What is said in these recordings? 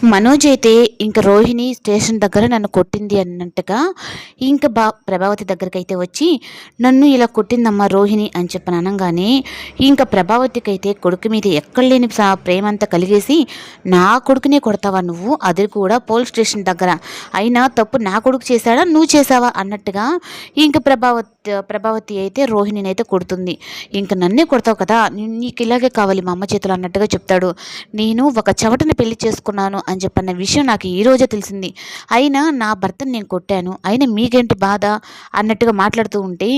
మనోజ్ అయితే ఇంక రోహిణి స్టేషన్ దగ్గర నన్ను కొట్టింది అన్నట్టుగా ఇంక ప్రభావతి దగ్గరకైతే వచ్చి నన్ను ఇలా కొట్టిందమ్మా రోహిణి అని చెప్పని అనగానే ఇంక ప్రభావతికి అయితే కొడుకు మీద ఎక్కడ లేని ప్రేమ అంతా కలిగేసి నా కొడుకునే కొడతావా నువ్వు, అది కూడా పోలీస్ స్టేషన్ దగ్గర, అయినా తప్పు నా కొడుకు చేశాడా నువ్వు చేసావా అన్నట్టుగా ఇంక ప్రభావతి అయితే రోహిణిని అయితే కొడుతుంది. ఇంక నన్నే కొడతావు కదా, నీకు ఇలాగే కావాలి మా అమ్మ చేతులు అన్నట్టుగా చెప్తాడు. నేను ఒక చవటని పెళ్లి చేసుకున్నాను అని చెప్పన్న విషయం నాకు ఈరోజే తెలిసింది, అయినా నా భర్తను నేను కొట్టాను, అయినా మీకేంటి బాధ అన్నట్టుగా మాట్లాడుతూ ఉంటే,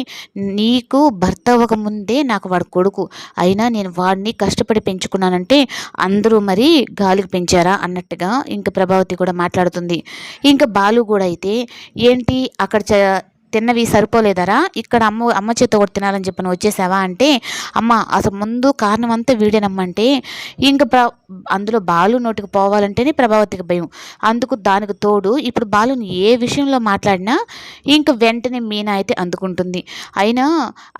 నీకు భర్త అవ్వకముందే నాకు వాడు కొడుకు, అయినా నేను వాడిని కష్టపడి పెంచుకున్నానంటే అందరూ మరి గాలికి పెంచారా అన్నట్టుగా ఇంక ప్రభావతి కూడా మాట్లాడుతుంది. ఇంకా బాలు కూడా అయితే ఏంటి అక్కడ తిన్నవి సరిపోలేదరా, ఇక్కడ అమ్మ చేత ఒకటి తినాలని చెప్పి నువ్వు వచ్చేసావా అంటే, అమ్మ అసలు ముందు కారణం అంతా వీడేనమ్మంటే ఇంక అందులో బాలు నోటికి పోవాలంటేనే ప్రభావతికి భయం. దానికి తోడు ఇప్పుడు బాలుని ఏ విషయంలో మాట్లాడినా ఇంక వెంటనే మీనా అయితే అందుకుంటుంది. అయినా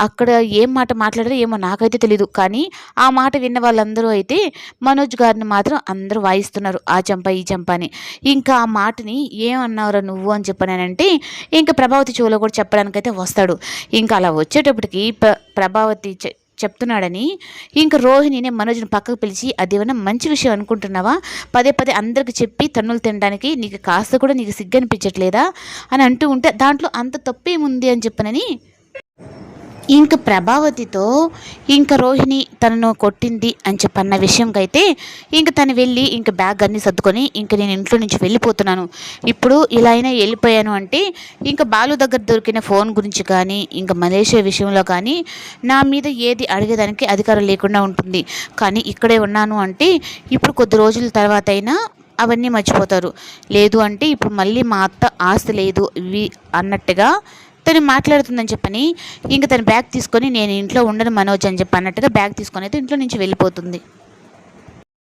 అక్కడ ఏం మాట మాట్లాడారో ఏమో నాకైతే తెలీదు, కానీ ఆ మాట విన్న వాళ్ళందరూ అయితే మనోజ్ గారిని మాత్రం అందరూ వాయిస్తున్నారు, ఆ చెంప ఈ చెంప అని. ఇంకా ఆ మాటని ఏమన్నావురా నువ్వు అని చెప్పానంటే ఇంకా ప్రభావతి చెవులో కూడా చెప్పడానికైతే వస్తాడు. ఇంకా అలా వచ్చేటప్పటికి ప్రభావతి చెప్తున్నాడని ఇంక రోహిణిని మనోజ్ని పక్కకు పిలిచి, అదేమన్నా మంచి విషయం అనుకుంటున్నావా, పదే పదే అందరికి చెప్పి తన్నులు తినడానికి నీకు కాస్త కూడా నీకు సిగ్గనిపించట్లేదా అని అంటూ ఉంటే దాంట్లో అంత తప్పేముంది అని చెప్పనని ఇంక ప్రభావతితో ఇంక రోహిణి తనను కొట్టింది అని చెప్పన్న విషయంకైతే ఇంక తను వెళ్ళి ఇంక బ్యాగ్ అన్నీ సర్దుకొని ఇంక నేను ఇంట్లో నుంచి వెళ్ళిపోతున్నాను, ఇప్పుడు ఇలా అయినా వెళ్ళిపోయాను అంటే ఇంక బాలు దగ్గర దొరికిన ఫోన్ గురించి కానీ ఇంక మలేషియా విషయంలో కానీ నా మీద ఏది అడిగేదానికి అధికారం లేకుండా ఉంటుంది, కానీ ఇక్కడే ఉన్నాను అంటే ఇప్పుడు కొద్ది రోజుల తర్వాత అయినా అవన్నీ మర్చిపోతారు, లేదు అంటే ఇప్పుడు మళ్ళీ మా అత్త ఆస్తి లేదు ఇవి అన్నట్టుగా తను మాట్లాడుతుందని చెప్పని ఇంక తను బ్యాగ్ తీసుకొని నేను ఇంట్లో ఉండను మనోజ్ అని చెప్పి అన్నట్టుగా బ్యాగ్ తీసుకొని అయితే ఇంట్లో నుంచి వెళ్ళిపోతుంది.